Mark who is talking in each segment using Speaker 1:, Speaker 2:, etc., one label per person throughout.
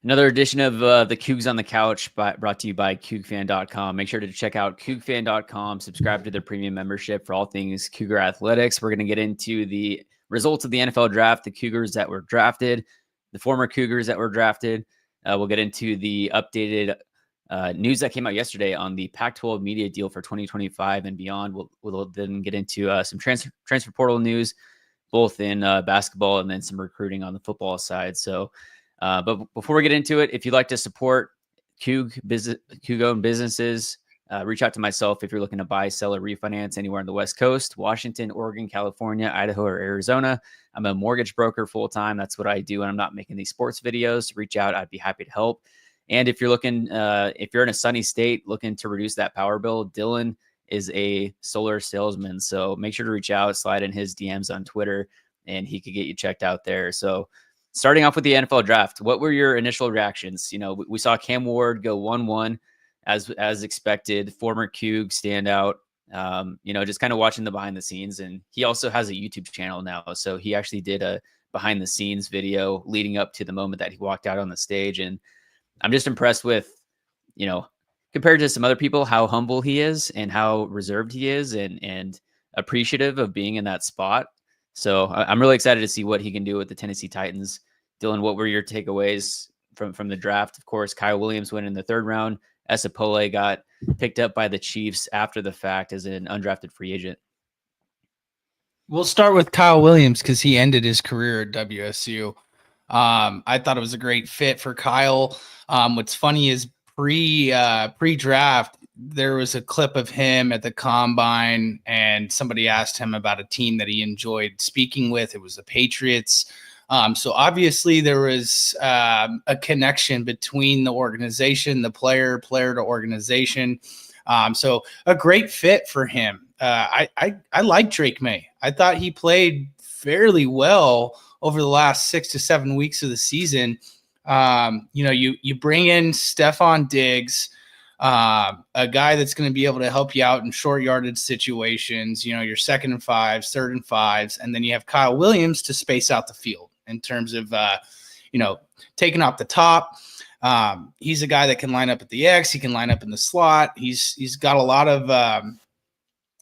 Speaker 1: Another edition of the Cougs on the Couch brought to you by CougFan.com. Make sure to check out CougFan.com. Subscribe to their premium membership for all things Cougar athletics. We're going to get into the results of the NFL draft, the Cougars that were drafted, the former Cougars that were drafted. We'll get into the updated news that came out yesterday on the Pac-12 media deal for 2025 and beyond. We'll then get into some transfer portal news, both in basketball and then some recruiting on the football side. So, but before we get into it, if you'd like to support Coug-owned businesses, reach out to myself if you're looking to buy, sell, or refinance anywhere on the West Coast, Washington, Oregon, California, Idaho, or Arizona. I'm a mortgage broker full-time. That's what I do, and I'm not making these sports videos. Reach out. I'd be happy to help. And if you're looking, if you're in a sunny state looking to reduce that power bill, Dylan is a solar salesman. So make sure to reach out, slide in his DMs on Twitter, and he could get you checked out there. So starting off with the NFL draft, what were your initial reactions? You know, we saw Cam Ward go 1-1 as expected, former Coug standout. You know, just kind of watching the behind the scenes, and he also has a YouTube channel now. So he actually did a behind the scenes video leading up to the moment that he walked out on the stage. And I'm just impressed with, you know, compared to some other people, how humble he is and how reserved he is and appreciative of being in that spot. So I'm really excited to see what he can do with the Tennessee Titans. Dylan, what were your takeaways from the draft? Of course, Kyle Williams went in the third round. Esapole got picked up by the Chiefs after the fact as an undrafted free agent.
Speaker 2: We'll start with Kyle Williams because he ended his career at WSU. I thought it was a great fit for Kyle. What's funny is pre-draft, there was a clip of him at the combine, and somebody asked him about a team that he enjoyed speaking with. It was the Patriots. So obviously there was a connection between the organization, the player to organization. So a great fit for him. I like Drake May. I thought he played fairly well over the last 6 to 7 weeks of the season. You know, you bring in Stephon Diggs, a guy that's going to be able to help you out in short yardage situations, you know, your 2nd and 5s, 3rd and 5s. And then you have Kyle Williams to space out the field in terms of, you know, taking off the top. He's a guy that can line up at the X. He can line up in the slot. He's got a lot of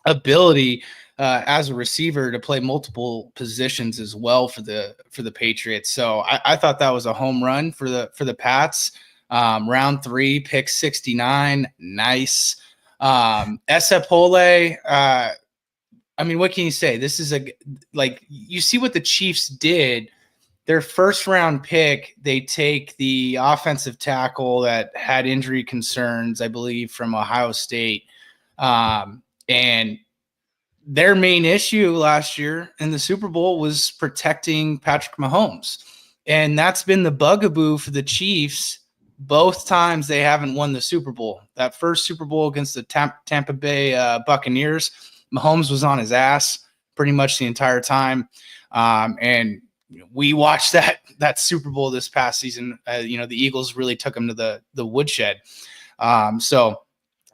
Speaker 2: ability as a receiver to play multiple positions as well for the Patriots. So I thought that was a home run for the Pats. Round 3, pick 69. Nice. Esapole, I mean, what can you say? This is you see what the Chiefs did. Their first round pick, they take the offensive tackle that had injury concerns, I believe, from Ohio State. And their main issue last year in the Super Bowl was protecting Patrick Mahomes. And that's been the bugaboo for the Chiefs both times they haven't won the Super Bowl. That first Super Bowl against the Tampa Bay Buccaneers, Mahomes was on his ass pretty much the entire time. And we watched that Super Bowl this past season. You know, the Eagles really took him to the woodshed. So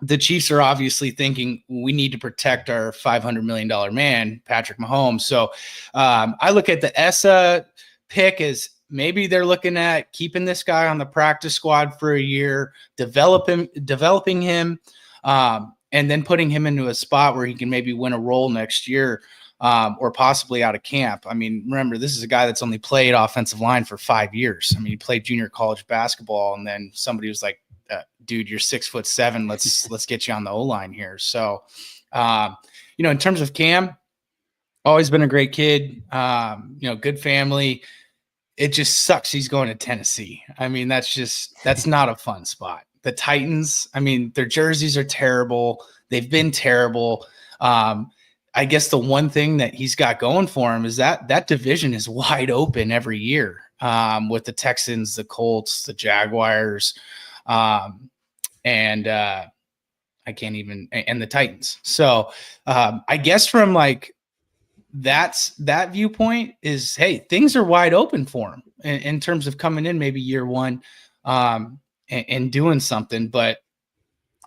Speaker 2: the Chiefs are obviously thinking we need to protect our $500 million man, Patrick Mahomes. So I look at the ESA pick as maybe they're looking at keeping this guy on the practice squad for a year, developing him, and then putting him into a spot where he can maybe win a role next year, or possibly out of camp. I mean, remember, this is a guy that's only played offensive line for 5 years. I mean, he played junior college basketball, and then somebody was like, dude, you're 6'7". Let's get you on the O-line here. So, you know, in terms of Cam, always been a great kid, you know, good family. It just sucks he's going to Tennessee. I mean, that's not a fun spot. The Titans, I mean, their jerseys are terrible. They've been terrible. I guess the one thing that he's got going for him is that division is wide open every year, with the Texans, the Colts, the Jaguars, and the Titans. So I guess from like that viewpoint is, hey, things are wide open for him in terms of coming in maybe year one and doing something. But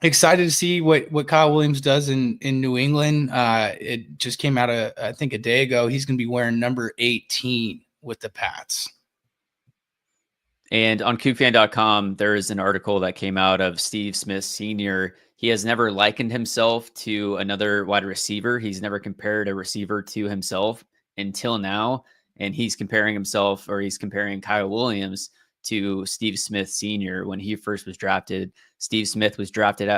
Speaker 2: excited to see what Kyle Williams does in New England. It just came out I think a day ago. He's going to be wearing number 18 with the Pats.
Speaker 1: And on CougFan.com, there is an article that came out of Steve Smith Sr. He has never likened himself to another wide receiver. He's never compared a receiver to himself until now. And he's comparing Kyle Williams to Steve Smith Sr. When he first was drafted. Steve Smith was drafted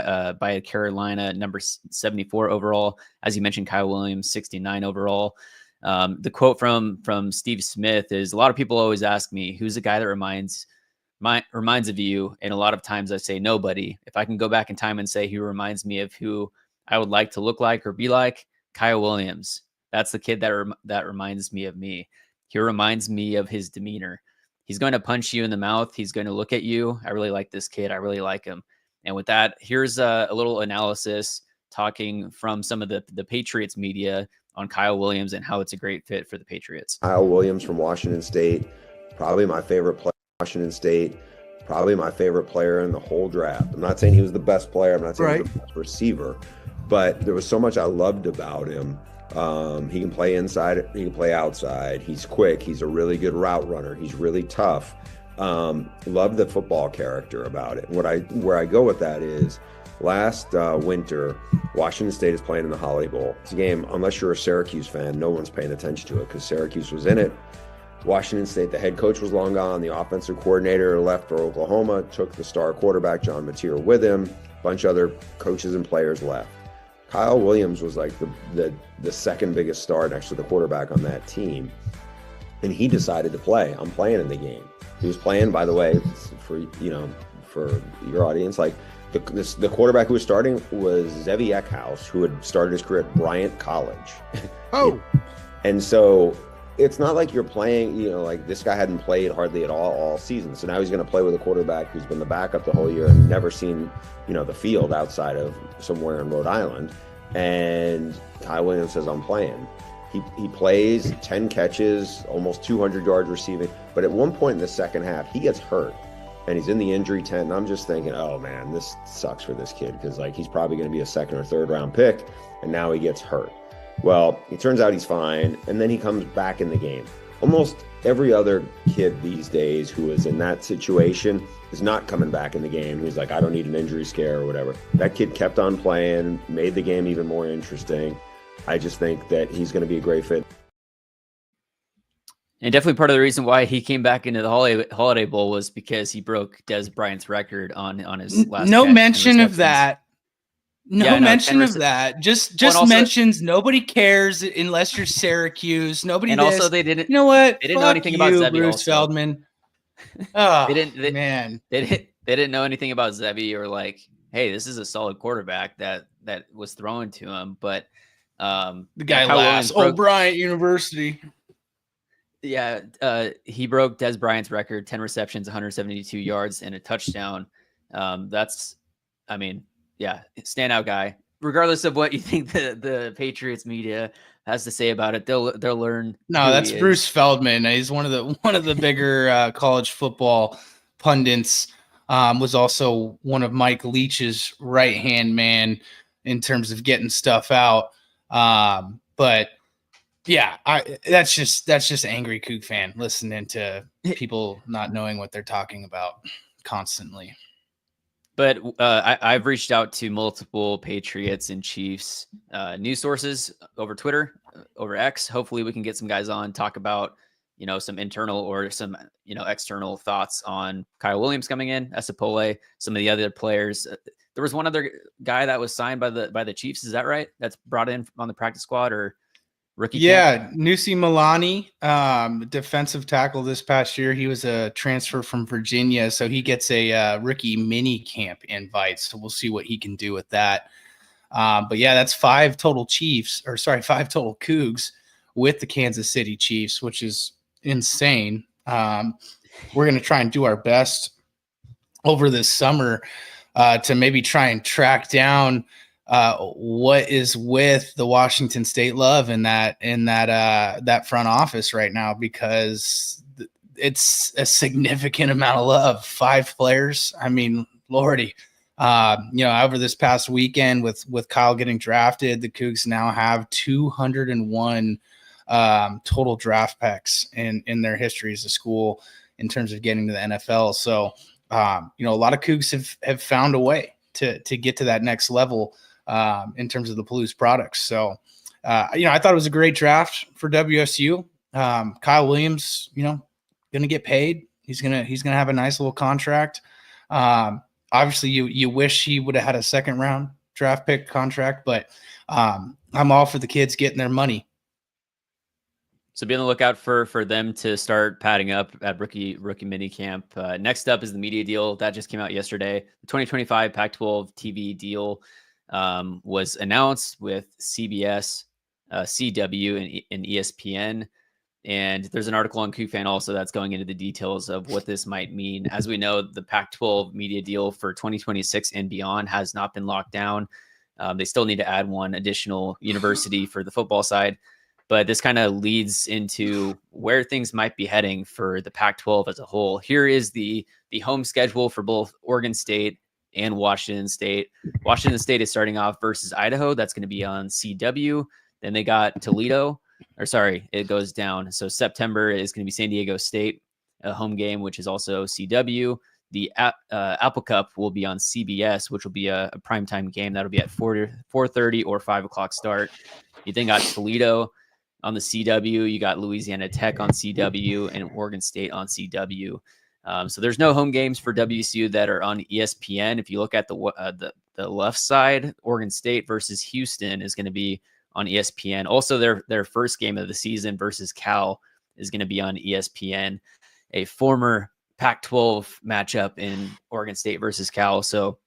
Speaker 1: by Carolina, number 74 overall. As you mentioned, Kyle Williams, 69 overall. The quote from Steve Smith is, a lot of people always ask me, who's the guy that reminds of you? And a lot of times I say nobody. If I can go back in time and say who reminds me of who I would like to look like or be like, Kyle Williams. That's the kid that reminds me of me. He reminds me of his demeanor. He's going to punch you in the mouth. He's going to look at you. I really like this kid. I really like him. And with that, here's a little analysis talking from some of the Patriots media on Kyle Williams and how it's a great fit for the Patriots.
Speaker 3: Kyle Williams from Washington State, probably my favorite player in Washington State, probably my favorite player in the whole draft. I'm not saying he was the best player. I'm not saying he was the best receiver, but there was so much I loved about him. He can play inside, he can play outside. He's quick. He's a really good route runner. He's really tough. Love the football character about it. Where I go with that is, last winter, Washington State is playing in the Holiday Bowl. It's a game, unless you're a Syracuse fan, no one's paying attention to it because Syracuse was in it. Washington State, the head coach was long gone. The offensive coordinator left for Oklahoma, took the star quarterback, John Mateer, with him. A bunch of other coaches and players left. Kyle Williams was like the second biggest star next to the quarterback on that team. And he decided to play. I'm playing in the game. He was playing, by the way, for your audience, like, the quarterback who was starting was Zevi Eckhouse, who had started his career at Bryant College.
Speaker 2: Oh.
Speaker 3: And so it's not like you're playing, like this guy hadn't played hardly at all season. So now he's going to play with a quarterback who's been the backup the whole year and never seen, the field outside of somewhere in Rhode Island. And Kyle Williams says, I'm playing. He plays 10 catches, almost 200 yards receiving. But at one point in the second half, he gets hurt. And he's in the injury tent, and I'm just thinking, oh man, this sucks for this kid because he's probably going to be a second or third round pick, and now he gets hurt. Well, it turns out he's fine, and then he comes back in the game. Almost every other kid these days who is in that situation is not coming back in the game. He's like, I don't need an injury scare or whatever. That kid kept on playing, made the game even more interesting. I just think that he's going to be a great fit.
Speaker 1: And definitely part of the reason why he came back into the Holiday Bowl was because he broke Des Bryant's record on his last.
Speaker 2: No mention of that. No mention of that. Just mentions nobody cares unless you're Syracuse. Nobody.
Speaker 1: And also they didn't.
Speaker 2: You know what?
Speaker 1: They didn't know anything about Zevi.
Speaker 2: Bruce Feldman. Oh,
Speaker 1: they didn't know anything about Zevi or like, hey, this is a solid quarterback that was thrown to him. But
Speaker 2: the guy laughs. Bryant University.
Speaker 1: Yeah, he broke Des Bryant's record, 10 receptions, 172 yards, and a touchdown. That's, standout guy. Regardless of what you think the Patriots media has to say about it, they'll learn.
Speaker 2: No, that's Bruce Feldman. He's one of the bigger college football pundits. Was also one of Mike Leach's right-hand man in terms of getting stuff out. But yeah, that's just angry Coug fan listening to people not knowing what they're talking about constantly.
Speaker 1: But I've reached out to multiple Patriots and Chiefs news sources over Twitter, over X. Hopefully we can get some guys on, talk about, some internal or some, external thoughts on Kyle Williams coming in, Esapole, some of the other players. There was one other guy that was signed by the Chiefs. Is that right? That's brought in on the practice squad or rookie?
Speaker 2: Yeah, Nusi Milani, defensive tackle this past year. He was a transfer from Virginia, so he gets a rookie mini camp invite. So we'll see what he can do with that. But yeah, that's 5 total Cougs with the Kansas City Chiefs, which is insane. We're going to try and do our best over this summer to maybe try and track down what is with the Washington State love in that front office right now, because it's a significant amount of love. 5 players. I mean, Lordy, over this past weekend with Kyle getting drafted, the Cougs now have 201 total draft picks in their history as a school. in terms of getting to the NFL. So, you know, a lot of Cougs have found a way to get to that next level in terms of the Palouse products. So, you know, I thought it was a great draft for WSU. Kyle Williams, you know, going to get paid. He's gonna have a nice little contract. Obviously, you wish he would have had a second round draft pick contract, but I'm all for the kids getting their money.
Speaker 1: So be on the lookout for them to start padding up at rookie mini camp. Next up is the media deal that just came out yesterday. The 2025 Pac-12 TV deal was announced with CBS, CW, and ESPN. And there's an article on KookFan also that's going into the details of what this might mean. As we know, the Pac-12 media deal for 2026 and beyond has not been locked down. They still need to add one additional university for the football side. But this kind of leads into where things might be heading for the Pac-12 as a whole. Here is the home schedule for both Oregon State and Washington State. Washington State is starting off versus Idaho. That's going to be on CW. Then they got Toledo. Or sorry, it goes down. So September is going to be San Diego State, a home game, which is also CW. The Apple Cup will be on CBS, which will be a primetime game. That'll be at 4:30 or 5 o'clock start. You then got Toledo on the CW. You got Louisiana Tech on CW and Oregon State on CW. So there's no home games for WSU that are on ESPN. If you look at the left side, Oregon State versus Houston is going to be on ESPN. Also, their first game of the season versus Cal is going to be on ESPN, a former Pac-12 matchup in Oregon State versus Cal. So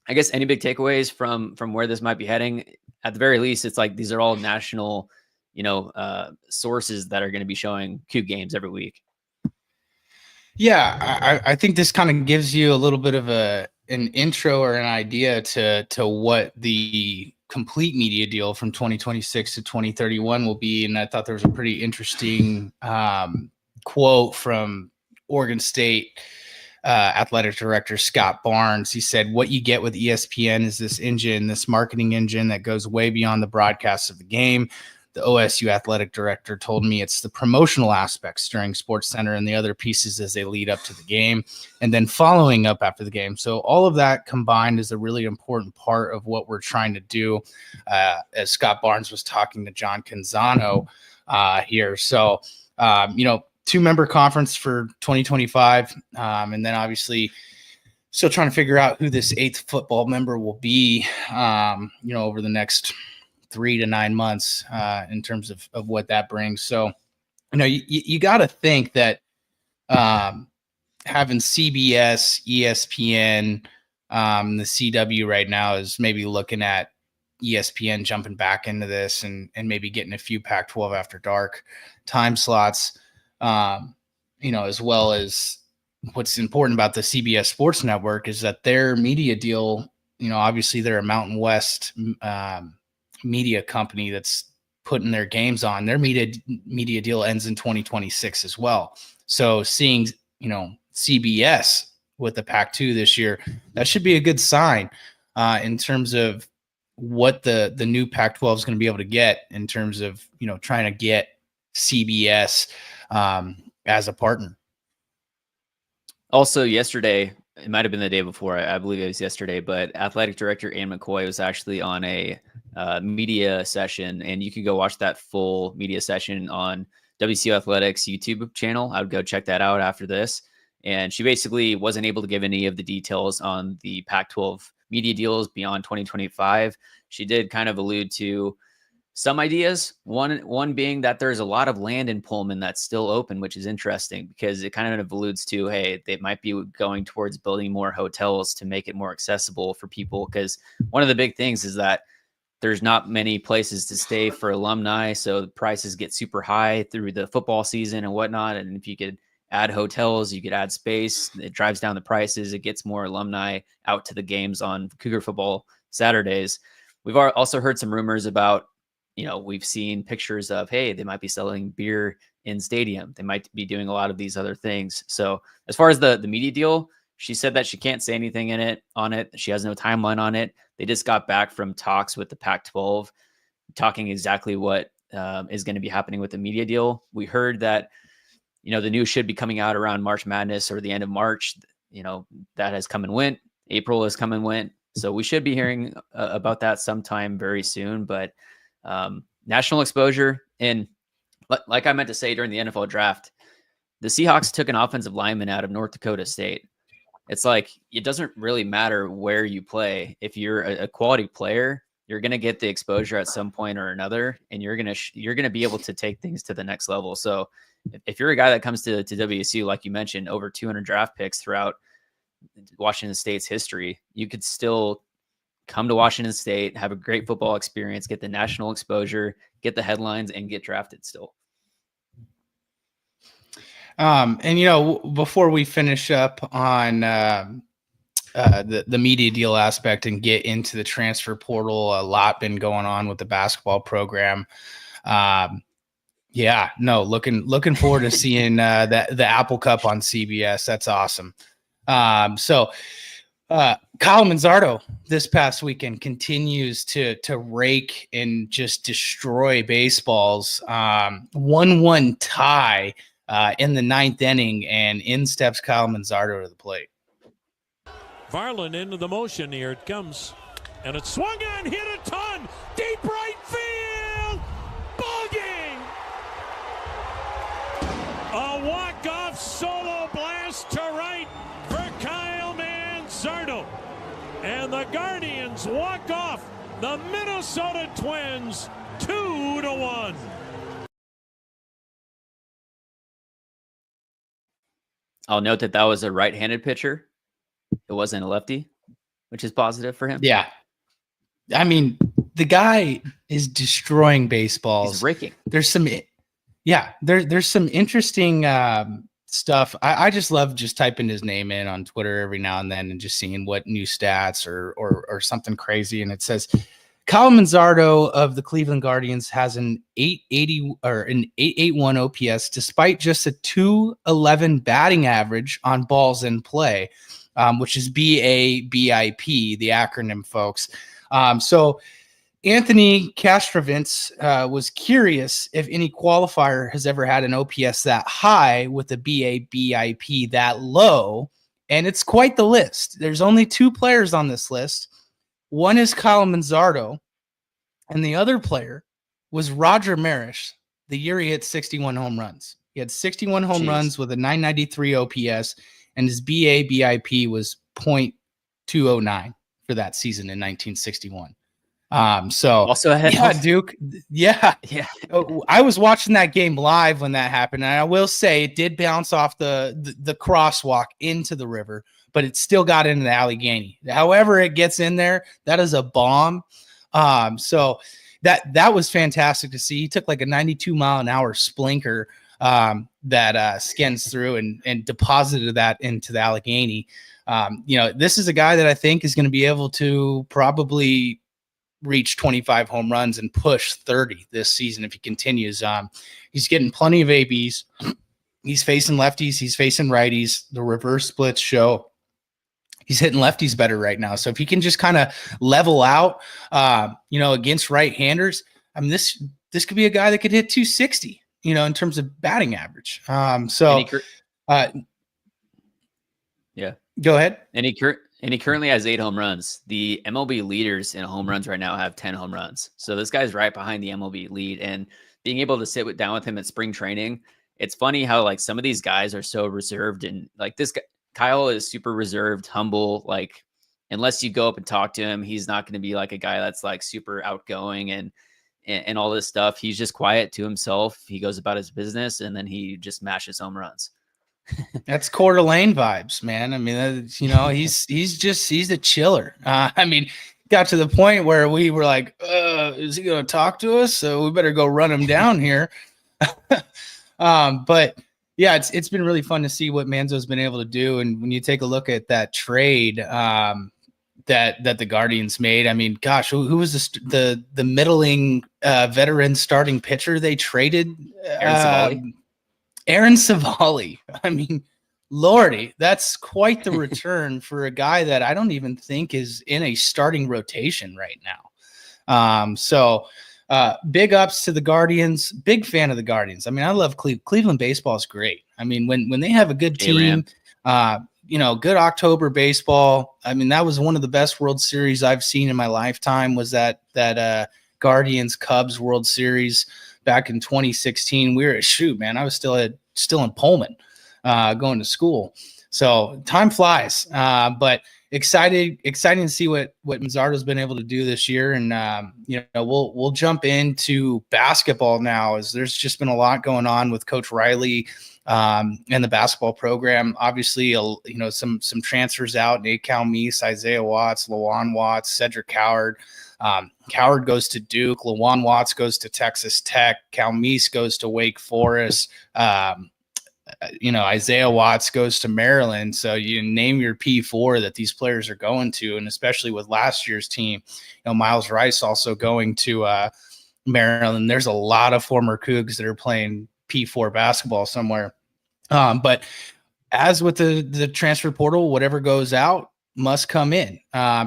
Speaker 1: I guess any big takeaways from where this might be heading? At the very least, it's like these are all national, sources that are going to be showing Coug games every week.
Speaker 2: Yeah, I think this kind of gives you a little bit of an intro or an idea to what the complete media deal from 2026 to 2031 will be. And I thought there was a pretty interesting quote from Oregon State athletic director Scott Barnes. He said, "What you get with ESPN is this engine, this marketing engine that goes way beyond the broadcast of the game. The OSU athletic director told me it's the promotional aspects during SportsCenter and the other pieces as they lead up to the game and then following up after the game." So all of that combined is a really important part of what we're trying to do, as Scott Barnes was talking to John Canzano here. So, 2-member conference for 2025. And then obviously still trying to figure out who this 8th football member will be, over the next 3 to 9 months in terms of what that brings. So, you got to think that having CBS, ESPN, the CW right now is maybe looking at ESPN jumping back into this and maybe getting a few Pac-12 after dark time slots, as well as what's important about the CBS Sports Network is that their media deal, obviously they're a Mountain West media company that's putting their games on. Their media deal ends in 2026 as well. So seeing, CBS with the Pac-2 this year, that should be a good sign in terms of what the new Pac-12 is going to be able to get in terms of, trying to get CBS as a partner.
Speaker 1: Also yesterday, it might have been the day before, I believe it was yesterday, but athletic director Ann McCoy was actually on a media session, and you can go watch that full media session on WSU Athletics YouTube channel. I would go check that out after this. And she basically wasn't able to give any of the details on the Pac-12 media deals beyond 2025. She did kind of allude to some ideas. One being that there's a lot of land in Pullman that's still open, which is interesting because it kind of alludes to, hey, they might be going towards building more hotels to make it more accessible for people. Because one of the big things is that there's not many places to stay for alumni. So the prices get super high through the football season and whatnot. And if you could add hotels, you could add space, it drives down the prices. It gets more alumni out to the games on Cougar football Saturdays. We've also heard some rumors about, we've seen pictures of, hey, they might be selling beer in stadium. They might be doing a lot of these other things. So as far as the media deal, she said that she can't say anything on it. She has no timeline on it. They just got back from talks with the Pac-12, talking exactly what is going to be happening with the media deal. We heard that the news should be coming out around March Madness or the end of March. That has come and went. April has come and went. So we should be hearing about that sometime very soon. But national exposure, and like I meant to say during the NFL draft, the Seahawks took an offensive lineman out of North Dakota State. It's like, it doesn't really matter where you play. If you're a quality player, you're going to get the exposure at some point or another, and you're going to be able to take things to the next level. So if you're a guy that comes to WSU, like you mentioned, over 200 draft picks throughout Washington State's history, you could still come to Washington State, have a great football experience, get the national exposure, get the headlines, and get drafted still.
Speaker 2: And before we finish up on the media deal aspect and get into the transfer portal, a lot been going on with the basketball program. Looking forward to seeing the Apple Cup on CBS. That's awesome. So Kyle Manzardo this past weekend continues to rake and just destroy baseballs. 1-1 tie in the ninth inning, and in steps Kyle Manzardo to the plate.
Speaker 4: Varland into the motion. Here it comes. And it swung on, hit a ton. Deep right field. Ball game. A walk-off solo blast to right for Kyle Manzardo. And the Guardians walk off the Minnesota Twins 2-1.
Speaker 1: I'll note that was a right-handed pitcher. It wasn't a lefty, which is positive for him.
Speaker 2: Yeah. I mean, the guy is destroying baseballs.
Speaker 1: He's raking.
Speaker 2: There's some interesting stuff. I just love just typing his name in on Twitter every now and then and just seeing what new stats or something crazy. And it says Kyle Manzardo of the Cleveland Guardians has an 880 or an 881 OPS despite just a 211 batting average on balls in play, which is BABIP, the acronym, folks. So Anthony Castrovintz was curious if any qualifier has ever had an OPS that high with a BABIP that low, and it's quite the list. There's only two players on this list. One is Kyle Manzardo, and the other player was Roger Maris the year he hit 61 home runs. He had 61 home runs with a 993 OPS, and his BABIP was .209 for that season in 1961. So
Speaker 1: also ahead,
Speaker 2: Duke. Yeah. I was watching that game live when that happened, and I will say it did bounce off the crosswalk into the river, but it still got into the Allegheny. However it gets in there, that is a bomb. So that was fantastic to see. He took like a 92-mile-an-hour splinker that skins through and deposited that into the Allegheny. This is a guy that I think is going to be able to probably reach 25 home runs and push 30 this season if he continues. He's getting plenty of ABs. He's facing lefties. He's facing righties. The reverse splits show he's hitting lefties better right now. So if he can just kind of level out, against right-handers, I mean, this could be a guy that could hit 260, in terms of batting average.
Speaker 1: Yeah.
Speaker 2: Go ahead.
Speaker 1: And he currently has 8 home runs. The MLB leaders in home runs right now have 10 home runs. So this guy's right behind the MLB lead, and being able to sit down with him at spring training, it's funny how like some of these guys are so reserved, and like this guy, Kyle is super reserved, humble. Like unless you go up and talk to him, he's not going to be like a guy that's like super outgoing and all this stuff. He's just quiet to himself. He goes about his business, and then he just mashes home runs.
Speaker 2: That's Coeur d'Alene vibes, man. I mean, he's a chiller. Got to the point where we were like, is he going to talk to us? So we better go run him down here. But yeah, it's been really fun to see what Manzo's been able to do. And when you take a look at that trade that the Guardians made, I mean, gosh, who was the middling veteran starting pitcher they traded? Aaron Savali. I mean, Lordy, that's quite the return for a guy that I don't even think is in a starting rotation right now. big ups to the Guardians. Big fan of the Guardians. I mean, I love Cleveland baseball is great. I mean, when they have a good team, good October baseball. I mean, that was one of the best World Series I've seen in my lifetime, was that Guardians Cubs World Series back in 2016. We were man, I was still in Pullman, going to school. So time flies, but exciting to see what Mazzardo's been able to do this year. And, we'll jump into basketball now, as there's just been a lot going on with Coach Riley and the basketball program. Obviously, some transfers out: Nate Calmise, Isaiah Watts, Lawan Watts, Cedric Coward. Coward goes to Duke. Lawan Watts goes to Texas Tech. Calmise goes to Wake Forest. Isaiah Watts goes to Maryland. So you name your P4 that these players are going to, and especially with last year's team, Miles Rice also going to Maryland. There's a lot of former Cougs that are playing P4 basketball somewhere. But as with the transfer portal, whatever goes out must come in.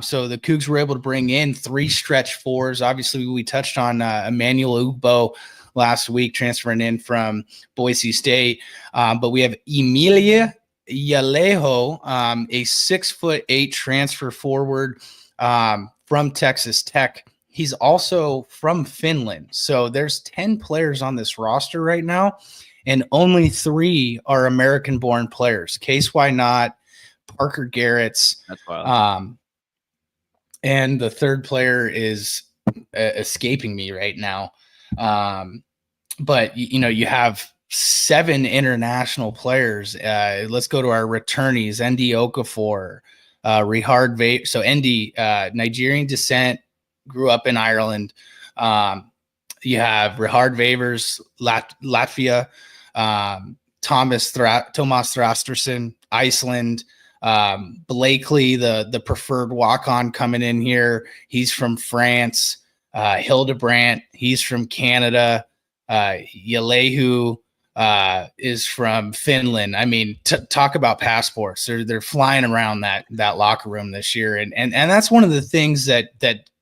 Speaker 2: So the Cougs were able to bring in 3 stretch fours. Obviously, we touched on Emmanuel Ugbo last week, transferring in from Boise State. But we have Emilia Yalejo, a 6'8" transfer forward from Texas Tech. He's also from Finland. So there's 10 players on this roster right now, and only 3 are American-born players. Case Why Not, Parker Garrett's.
Speaker 1: That's wild.
Speaker 2: And the third player is escaping me right now. But you have 7 international players. Let's go to our returnees: Ndidi Okafor, Rihard Vape. So Ndidi, Nigerian descent, grew up in Ireland. You have Rihard Vavers, Latvia, Thomas Thrasterson, Iceland. Blakely, the preferred walk-on coming in here. He's from France. Hildebrandt, he's from Canada. Yalehu is from Finland. I mean, talk about passports. They're flying around that locker room this year. And that's one of the things that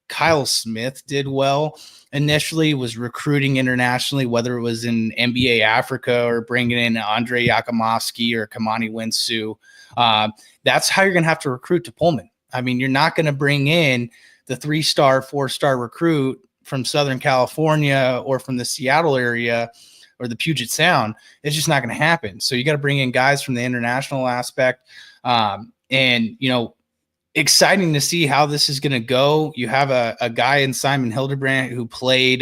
Speaker 2: Kyle Smith did well initially, was recruiting internationally, whether it was in NBA Africa or bringing in Andre Yakimovsky or Kamani Winsu. That's how you're going to have to recruit to Pullman. I mean, you're not going to bring in the 3-star, 4-star recruit from Southern California or from the Seattle area or the Puget Sound. It's just not going to happen. So you got to bring in guys from the international aspect. Exciting to see how this is going to go. You have a guy in Simon Hildebrandt who played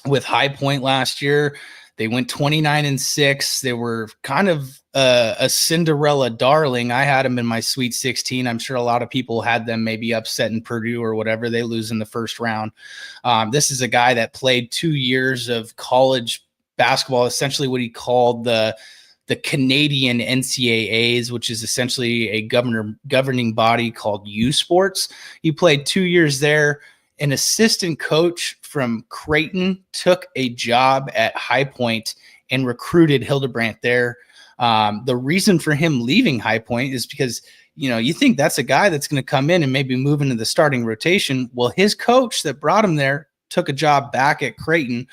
Speaker 2: with High Point last year. They went 29-6. They were kind of a Cinderella darling. I had them in my Sweet 16. I'm sure a lot of people had them maybe upset in Purdue or whatever. They lose in the first round. This is a guy that played 2 years of college basketball, essentially what he called the Canadian NCAAs, which is essentially a governing body called U Sports. He played 2 years there. An assistant coach from Creighton took a job at High Point and recruited Hildebrandt there. The reason for him leaving High Point is because, you think that's a guy that's going to come in and maybe move into the starting rotation. Well, his coach that brought him there took a job back at Creighton.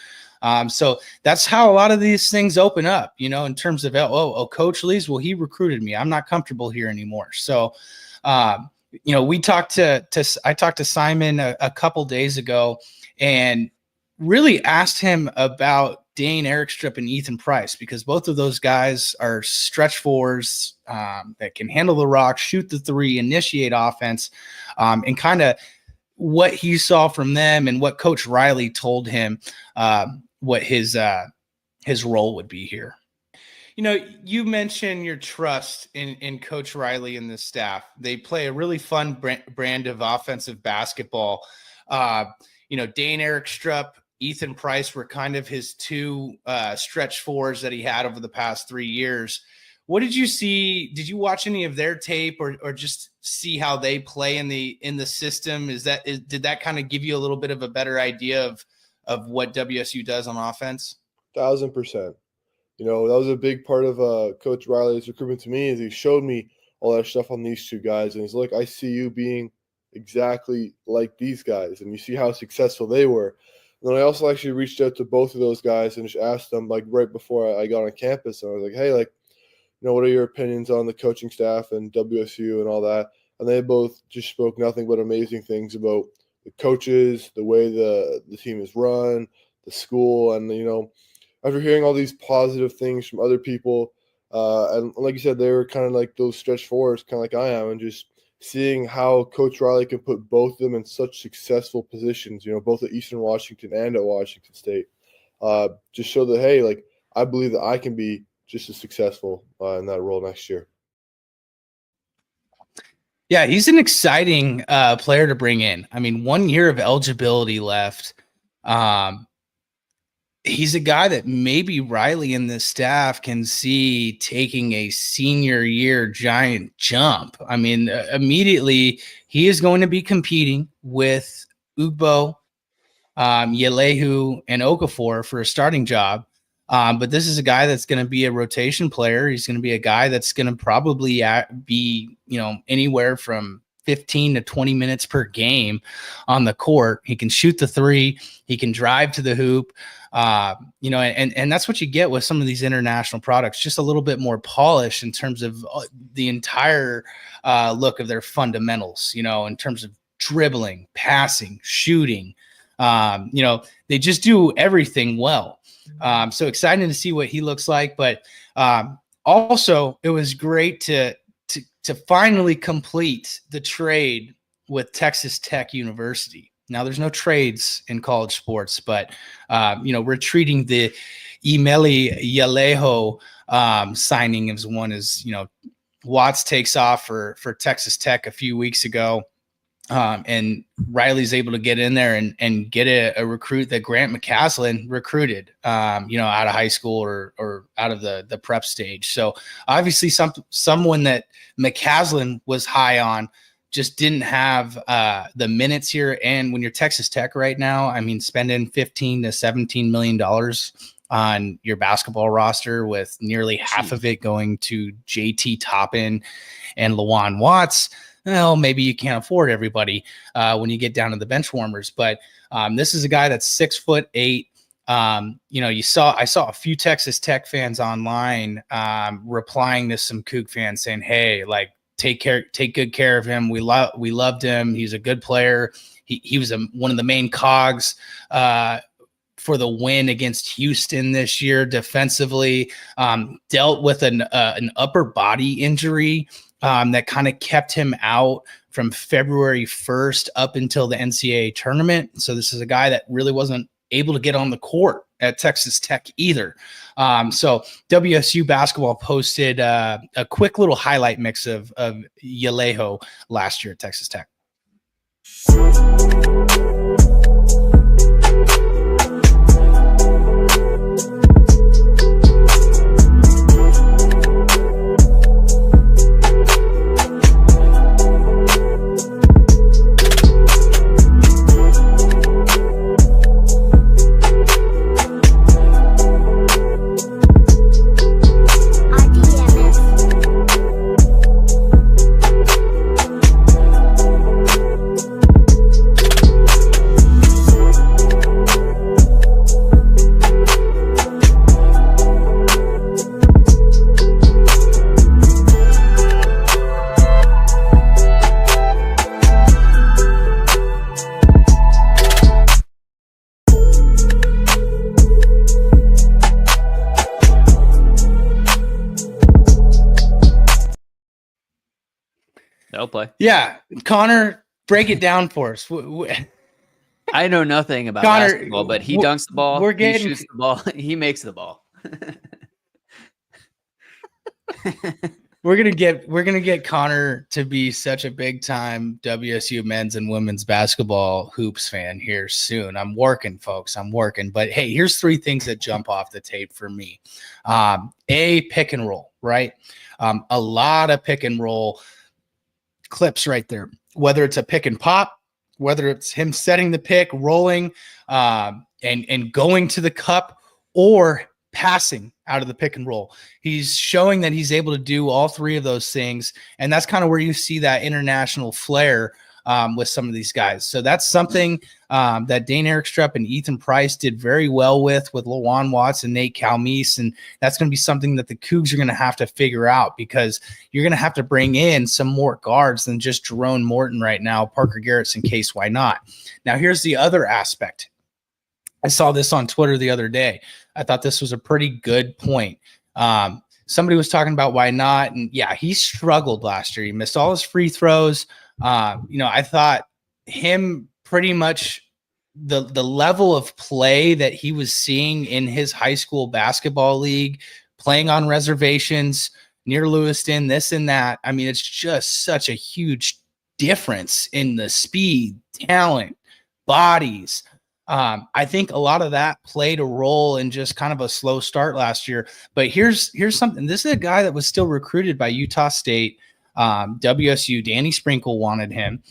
Speaker 2: So that's how a lot of these things open up, in terms of, coach leaves. Well, he recruited me. I'm not comfortable here anymore. So, I talked to Simon a couple days ago and really asked him about Dane Erickstrup and Ethan Price, because both of those guys are stretch fours that can handle the rock, shoot the three, initiate offense, and kind of what he saw from them and what Coach Riley told him what his role would be here. You mentioned your trust in Coach Riley and the staff. They play a really fun brand of offensive basketball. Dane Erickstrup, Ethan Price were kind of his 2 stretch fours that he had over the past 3 years. What did you see? Did you watch any of their tape or just see how they play in the system? Did that kind of give you a little bit of a better idea of what WSU does on offense?
Speaker 5: 1,000%. That was a big part of Coach Riley's recruitment to me, is he showed me all that stuff on these 2 guys. And he's like, I see you being exactly like these guys, and you see how successful they were. And then I also actually reached out to both of those guys and just asked them, like, right before I got on campus, and I was like, hey, like, what are your opinions on the coaching staff and WSU and all that? And they both just spoke nothing but amazing things about the coaches, the way the team is run, the school. And, after hearing all these positive things from other people, and like you said, they were kind of like those stretch fours, kind of like I am, and just seeing how Coach Riley can put both of them in such successful positions, both at Eastern Washington and at Washington State, just show that, hey, like, I believe that I can be just as successful in that role next year.
Speaker 2: Yeah, he's an exciting player to bring in. I mean, 1 year of eligibility left. He's a guy that maybe Riley and the staff can see taking a senior year giant jump. I mean, immediately he is going to be competing with Ugbo, Yelehu, and Okafor for a starting job. But this is a guy that's going to be a rotation player. He's going to be a guy that's going to probably be, anywhere from 15 to 20 minutes per game on the court. He can shoot the three. He can drive to the hoop. And that's what you get with some of these international products, just a little bit more polished in terms of the entire look of their fundamentals, in terms of dribbling, passing, shooting. They just do everything well. So excited to see what he looks like, but also it was great to finally complete the trade with Texas Tech University. Now there's no trades in college sports, but we're treating the Imeli Yaleho signing as one as, Watts takes off for Texas Tech a few weeks ago. And Riley's able to get in there and get a recruit that Grant McCaslin recruited, out of high school or out of the prep stage. So obviously someone that McCaslin was high on just didn't have the minutes here. And when you're Texas Tech right now, I mean, spending $15 to $17 million on your basketball roster with nearly half of it going to JT Toppin and Lawan Watts. Well, maybe you can't afford everybody when you get down to the bench warmers, but this is a guy that's 6'8". I saw a few Texas Tech fans online replying to some Coug fans saying, "Hey, like, take good care of him. We loved him. He's a good player. He was one of the main cogs for the win against Houston this year defensively. Dealt with an upper body injury." That kind of kept him out from February 1st up until the NCAA tournament. So this is a guy that really wasn't able to get on the court at Texas Tech either. So WSU basketball posted a quick little highlight mix of Yaleho last year at Texas Tech.
Speaker 1: They'll play.
Speaker 2: Yeah, Connor, break it down for us.
Speaker 1: I know nothing about
Speaker 2: Connor,
Speaker 1: basketball, but he dunks the ball. He shoots the ball. He makes the ball.
Speaker 2: We're gonna get Connor to be such a big time WSU men's and women's basketball hoops fan here soon. I'm working, folks. I'm working. But hey, here's three things that jump off the tape for me. A, pick and roll, right? A lot of pick and roll clips right there. Whether it's a pick and pop, whether it's him setting the pick, rolling, and going to the cup, or passing out of the pick and roll. He's showing that he's able to do all three of those things. And that's kind of where you see that international flair with some of these guys. So that's something that Dane Erickstrup and Ethan Price did very well with Lawan Watts and Nate Calmise. And that's going to be something that the Cougs are going to have to figure out, because you're going to have to bring in some more guards than just Jerome Morton right now, Parker Garrettson case, why not? Now, here's the other aspect. I saw this on Twitter the other day. I thought this was a pretty good point. Somebody was talking about why not. And yeah, he struggled last year. He missed all his free throws. I thought him pretty much the level of play that he was seeing in his high school basketball league, playing on reservations near Lewiston, this and that. I mean, it's just such a huge difference in the speed, talent, bodies. I think a lot of that played a role in just kind of a slow start last year. But here's something. This is a guy that was still recruited by Utah State, WSU. Danny Sprinkle wanted him.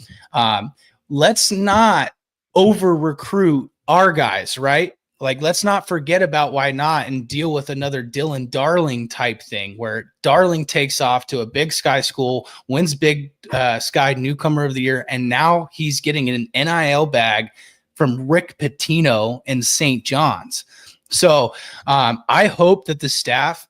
Speaker 2: Let's not over recruit our guys, right? Like, let's not forget about why not and deal with another Dylan Darling type thing, where Darling takes off to a Big Sky school, wins Big Sky Newcomer of the Year, and now he's getting an NIL bag from Rick Pitino in St. John's. So I hope that the staff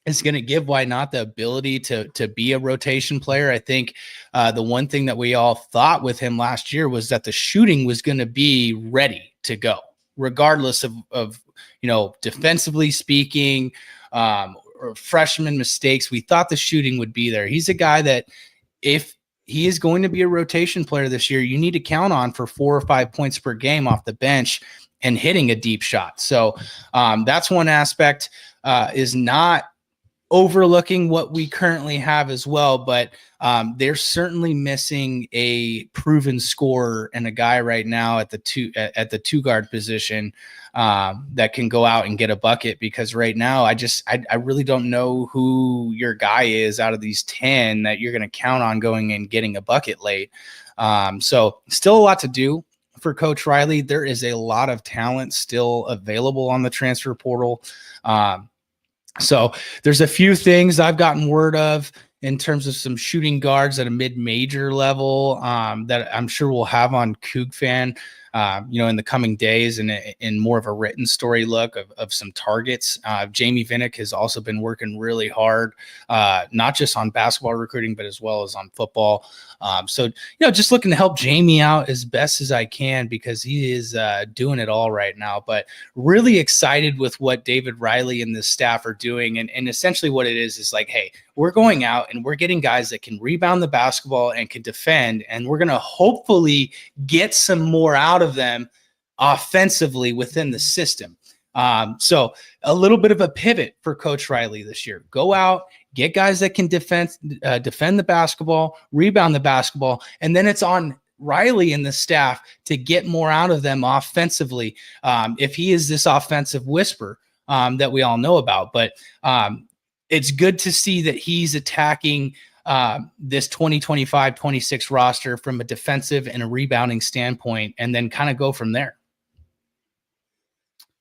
Speaker 2: is going to give why not the ability to be a rotation player. I think the one thing that we all thought with him last year was that the shooting was going to be ready to go, regardless of defensively speaking, or freshman mistakes. We thought the shooting would be there. He's a guy that, if he is going to be a rotation player this year, you need to count on for 4 or 5 points per game off the bench and hitting a deep shot. So that's one aspect, is not overlooking what we currently have as well, but they're certainly missing a proven scorer and a guy right now at the two guard position that can go out and get a bucket, because right now I really don't know who your guy is out of these 10 that you're going to count on going and getting a bucket late. So still a lot to do for Coach Riley. There is a lot of talent still available on the transfer portal. So there's a few things I've gotten word of in terms of some shooting guards at a mid-major level that I'm sure we'll have on Coug Fan, in the coming days, and in more of a written story look of some targets. Jamie Vinnick has also been working really hard, not just on basketball recruiting, but as well as on football. So just looking to help Jamie out as best as I can, because he is doing it all right now. But really excited with what David Riley and the staff are doing. And essentially what it is like, hey, we're going out and we're getting guys that can rebound the basketball and can defend, and we're going to hopefully get some more out of them offensively within the system. So a little bit of a pivot for Coach Riley this year. Go out, get guys that can defend the basketball, rebound the basketball, and then it's on Riley and the staff to get more out of them offensively, if he is this offensive whisper that we all know about. But it's good to see that he's attacking this 2025-26 roster from a defensive and a rebounding standpoint, and then kind of go from there.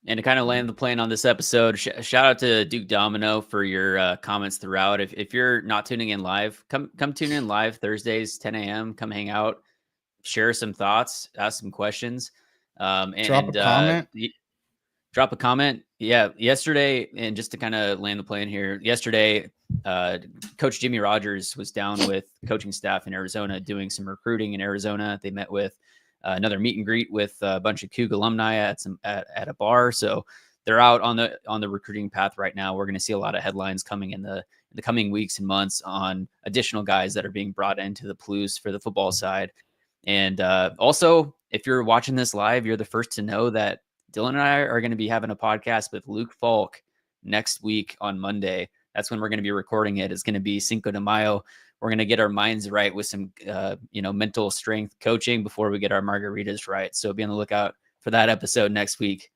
Speaker 1: And to kind of land the plane on this episode, shout out to Duke Domino for your comments throughout. If you're not tuning in live, come tune in live Thursdays, 10 a.m. Come hang out, share some thoughts, ask some questions.
Speaker 2: Drop a comment.
Speaker 1: Drop a comment. Yeah, yesterday, and just to kind of land the plane here, yesterday, Coach Jimmy Rogers was down with coaching staff in Arizona doing some recruiting in Arizona. They met with another meet and greet with a bunch of Coug alumni at a bar. So they're out on the recruiting path right now. We're going to see a lot of headlines coming in the coming weeks and months on additional guys that are being brought into the Palouse for the football side. And also, if you're watching this live, you're the first to know that Dylan and I are going to be having a podcast with Luke Falk next week on Monday. That's when we're going to be recording it. It's going to be Cinco de Mayo. We're going to get our minds right with some, mental strength coaching before we get our margaritas right. So be on the lookout for that episode next week.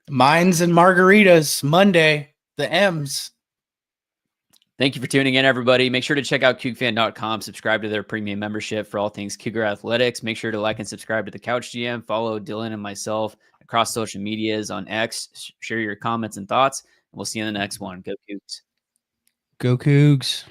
Speaker 2: Minds and margaritas, Monday, the M's.
Speaker 1: Thank you for tuning in, everybody. Make sure to check out CougFan.com. Subscribe to their premium membership for all things Cougar Athletics. Make sure to like and subscribe to the Couch GM. Follow Dylan and myself across social medias on X. Share your comments and thoughts. And we'll see you in the next one. Go Cougs.
Speaker 2: Go Cougs.